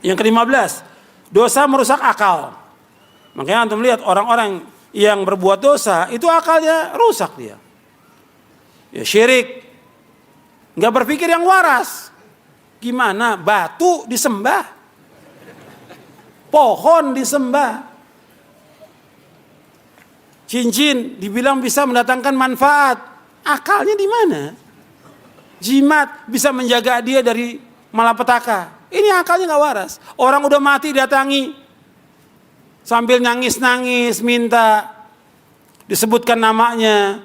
Yang ke-15, dosa merusak akal. Makanya antum lihat orang-orang yang berbuat dosa itu akalnya rusak dia. Ya syirik, nggak berpikir yang waras. Gimana batu disembah, pohon disembah, cincin dibilang bisa mendatangkan manfaat, akalnya di mana? Jimat bisa menjaga dia dari malapetaka, ini akalnya nggak waras. Orang udah mati datangi sambil nangis-nangis minta disebutkan namanya,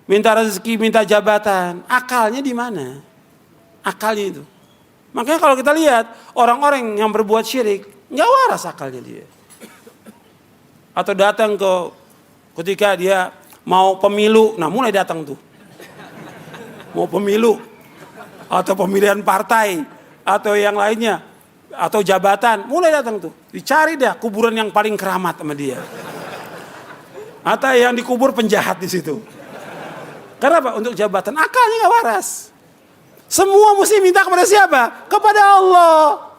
minta rezeki, minta jabatan, akalnya di mana? Akalnya itu. Makanya kalau kita lihat orang-orang yang berbuat syirik, nggak waras akalnya dia. Atau datang ketika dia mau pemilu, nah mulai datang tuh. Mau pemilu, atau pemilihan partai, atau yang lainnya, atau jabatan, mulai datang tuh. Dicari dah kuburan yang paling keramat sama dia. Atau yang dikubur penjahat di situ. Karena apa? Untuk jabatan, akalnya nggak waras. Semua mesti minta kepada siapa? Kepada Allah.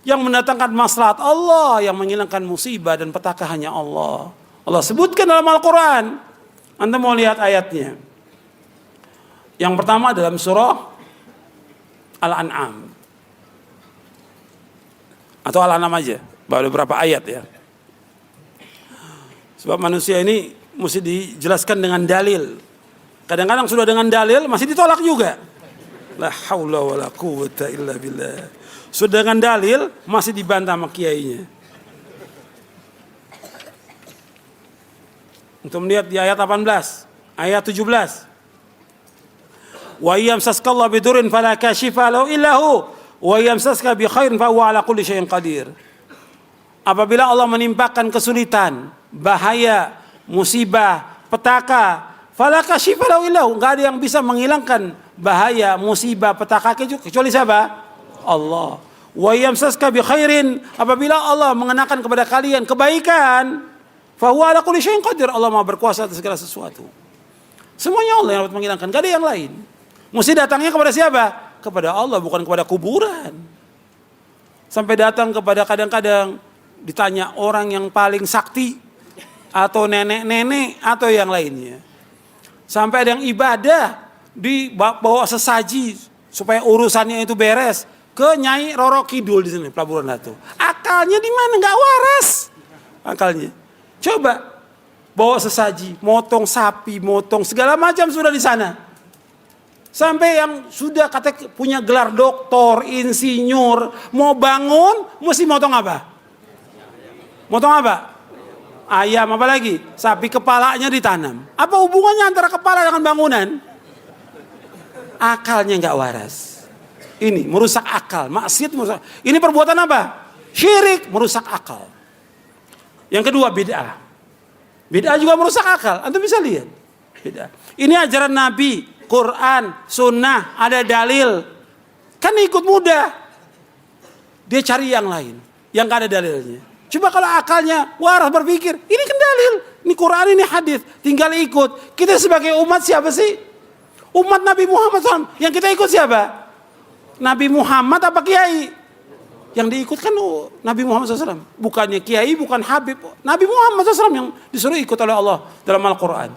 Yang mendatangkan maslahat Allah, yang menghilangkan musibah dan petaka hanya Allah. Allah sebutkan dalam Al-Quran. Anda mau lihat ayatnya. Yang pertama dalam surah Al-An'am. Atau Al-An'am aja, baru beberapa ayat ya. Sebab manusia ini mesti dijelaskan dengan dalil. Kadang-kadang sudah dengan dalil masih ditolak juga. La haula wala quwwata illa billah. Sudah dengan dalil masih dibantah sama kiainya. Untuk melihat di ayat 18, ayat 17. Wa yamsaskallahu bidurin fala kashifa lahu illa hu wa yamsaska bi khairin fa huwa ala kulli syai'in qadir. Apabila Allah menimpakan kesulitan, bahaya, musibah, petaka, fala kashifa lahu illa hu, enggak ada yang bisa menghilangkan bahaya, musibah, petaka kecuali siapa? Allah. Wa yamsaska bi khairin, apabila Allah mengenakan kepada kalian kebaikan, fa huwa ala kulli syai'in qadir, Allah Maha berkuasa atas segala sesuatu. Semuanya Allah yang dapat menghilangkan, enggak ada yang lain. Mesti datangnya kepada siapa? Kepada Allah, bukan kepada kuburan. Sampai datang kepada kadang-kadang ditanya orang yang paling sakti atau nenek-nenek atau yang lainnya. Sampai ada yang ibadah dibawa sesaji supaya urusannya itu beres ke Nyai Roro Kidul di sini Pelabuhan Ratu. Akalnya di mana? Nggak waras akalnya. Coba bawa sesaji, motong sapi, motong segala macam sudah di sana. Sampai yang sudah kata punya gelar doktor, insinyur, mau bangun mesti motong apa? Motong apa? Ayam, apa lagi? Sapi kepalanya ditanam. Apa hubungannya antara kepala dengan bangunan? Akalnya nggak waras. Ini merusak akal, maksiat merusak. Ini perbuatan apa? Syirik, merusak akal. Yang kedua bid'ah. Bid'ah juga merusak akal. Anda bisa lihat. Bid'ah. Ini ajaran Nabi, Quran, Sunnah, ada dalil. Kan ikut mudah. Dia cari yang lain, yang nggak ada dalilnya. Coba kalau akalnya waras berpikir, ini kan dalil, ini Quran, ini hadis, tinggal ikut. Kita sebagai umat siapa sih? Umat Nabi Muhammad SAW. Yang kita ikut siapa? Nabi Muhammad apa kiai? Yang diikutkan Nabi Muhammad SAW. Bukannya kiai, bukan Habib. Nabi Muhammad SAW yang disuruh ikut oleh Allah dalam Al-Quran.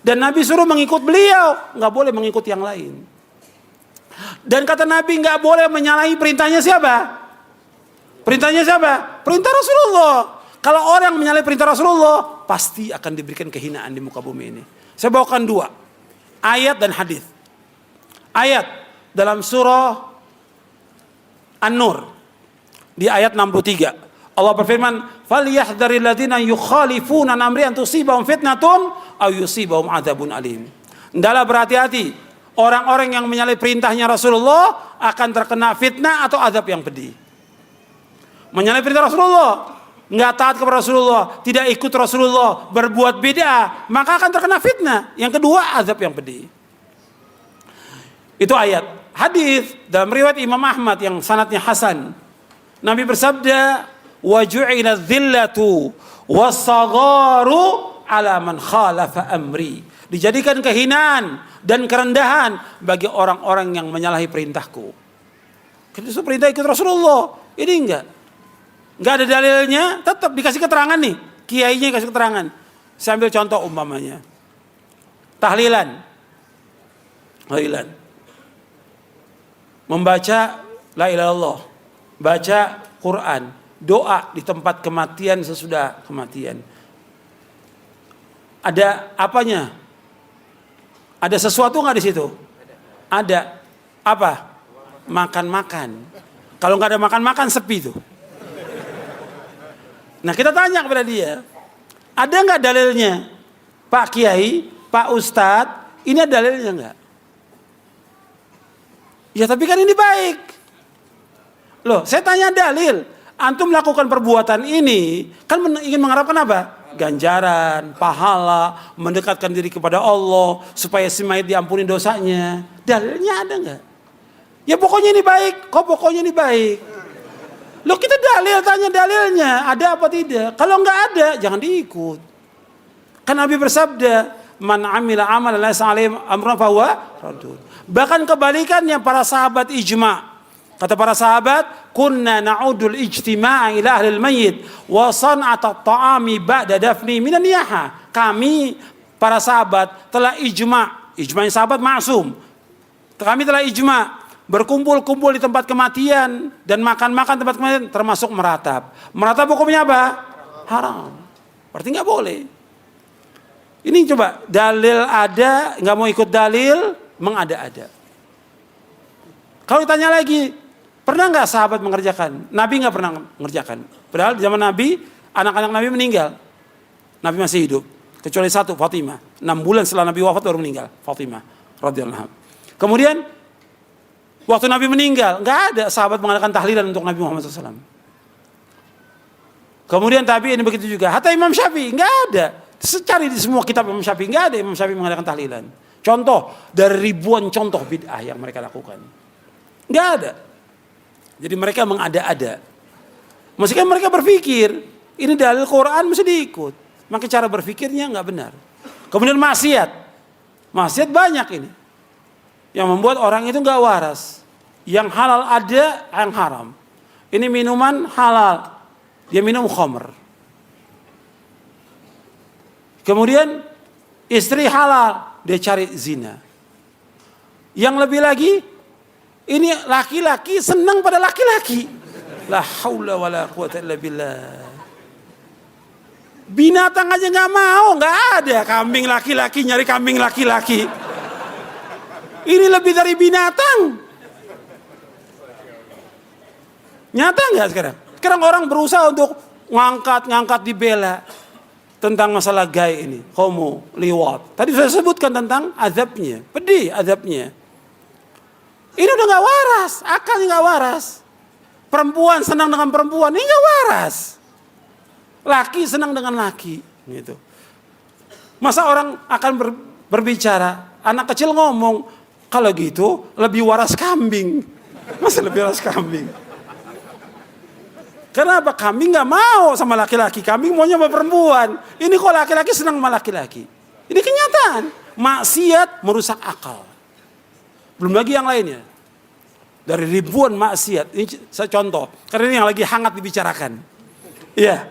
Dan Nabi suruh mengikut beliau, nggak boleh mengikut yang lain. Dan kata Nabi nggak boleh menyalahi perintahnya siapa? Perintahnya siapa? Perintah Rasulullah. Kalau orang menyalahi perintah Rasulullah, pasti akan diberikan kehinaan di muka bumi ini. Saya bawakan dua ayat dan hadis. Ayat dalam surah An-Nur di ayat 63. Allah berfirman, "Falyahdharil ladzina yukhalifuna an amri an tusibahum fitnatun aw yusibahum adzabun alim." Hendaklah berhati-hati orang-orang yang menyalahi perintahnya Rasulullah akan terkena fitnah atau azab yang pedih. Menyalahi perintah Rasulullah, nggak taat kepada Rasulullah, tidak ikut Rasulullah, berbuat bid'ah, maka akan terkena fitnah. Yang kedua, azab yang pedih. Itu ayat. Hadis dalam riwayat Imam Ahmad yang sanadnya hasan. Nabi bersabda, "Wa ju'ila dzillatu was-sagharu 'ala man khalafa amri." Dijadikan kehinaan dan kerendahan bagi orang-orang yang menyalahi perintahku. Itu perintah ikut Rasulullah. Ini enggak. Enggak ada dalilnya, tetap dikasih keterangan nih. Kiainya kasih keterangan. Saya ambil contoh umpamanya. Tahlilan. Tahlilan. Membaca la ilaha illallah. Baca Quran. Doa di tempat kematian sesudah kematian. Ada apanya? Ada sesuatu nggak di situ? Ada. Apa? Makan-makan. Kalau nggak ada makan-makan sepi tuh. Nah kita tanya kepada dia, ada nggak dalilnya? Pak Kiai, Pak Ustadz, ini ada dalilnya nggak? Ya tapi kan ini baik. Loh, saya tanya dalil. Antum melakukan perbuatan ini, kan ingin mengharapkan apa? Ganjaran, pahala, mendekatkan diri kepada Allah, supaya si mayit diampuni dosanya. Dalilnya ada nggak? Ya pokoknya ini baik. Kok pokoknya ini baik? Loh kita dalil, tanya dalilnya, ada apa tidak? Kalau nggak ada, jangan diikut. Kan Nabi bersabda, man amila amalan laisa alaihi amrun fahuwa raddun. Bahkan kebalikannya para sahabat ijma'. Kata para sahabat, kunna na'udul ijtima'a ila ahlil mayyit wa san'ata ta'ami ba'da dafni minan niyaha. Kami para sahabat telah ijma'. Ijma'nya sahabat maksum. Kami telah ijma'. Berkumpul-kumpul di tempat kematian dan makan-makan tempat kematian termasuk meratap. Meratap hukumnya apa? Haram. Berarti nggak boleh. Ini coba dalil ada, nggak mau ikut dalil, mengada-ada. Kalau ditanya lagi, pernah nggak sahabat mengerjakan? Nabi nggak pernah mengerjakan. Padahal di zaman Nabi, anak-anak Nabi meninggal. Nabi masih hidup. Kecuali satu, Fatimah. 6 bulan setelah Nabi wafat baru meninggal. Fatimah radhiyallahu anha. Kemudian waktu Nabi meninggal, nggak ada sahabat mengadakan tahlilan untuk Nabi Muhammad SAW. Kemudian tabi'in begitu juga. Hatta Imam Syafi'i nggak ada. Cari di semua kitab Imam Syafi'i nggak ada Imam Syafi'i mengadakan tahlilan. Contoh dari ribuan contoh bid'ah yang mereka lakukan, nggak ada. Jadi mereka mengada-ada. Meskipun mereka berpikir ini dalil Quran mesti diikut, maka cara berpikirnya nggak benar. Kemudian maksiat banyak ini. Yang membuat orang itu nggak waras. Yang halal ada, yang haram. Ini minuman halal, dia minum khamr. Kemudian istri halal, dia cari zina. Yang lebih lagi, ini laki-laki senang pada laki-laki. La haula wala quwata illa billah. Binatang aja nggak mau, nggak ada kambing laki-laki nyari kambing laki-laki. Ini lebih dari binatang. Nyata nggak sekarang? Sekarang orang berusaha untuk ngangkat dibela tentang masalah gay ini, homo, liwat. Tadi saya sebutkan tentang azabnya, pedih azabnya. Ini udah nggak waras, akalnya nggak waras. Perempuan senang dengan perempuan, ini nggak waras. Laki senang dengan laki, gitu. Masa orang akan berbicara, anak kecil ngomong, kalau gitu lebih waras kambing. Masa lebih waras kambing? Kenapa? Kambing nggak mau sama laki-laki, kambing maunya sama perempuan. Ini kok laki-laki senang sama laki-laki? Ini kenyataan. Maksiat merusak akal. Belum lagi yang lainnya. Dari ribuan maksiat. Ini saya contoh. Karena ini yang lagi hangat dibicarakan. Iya.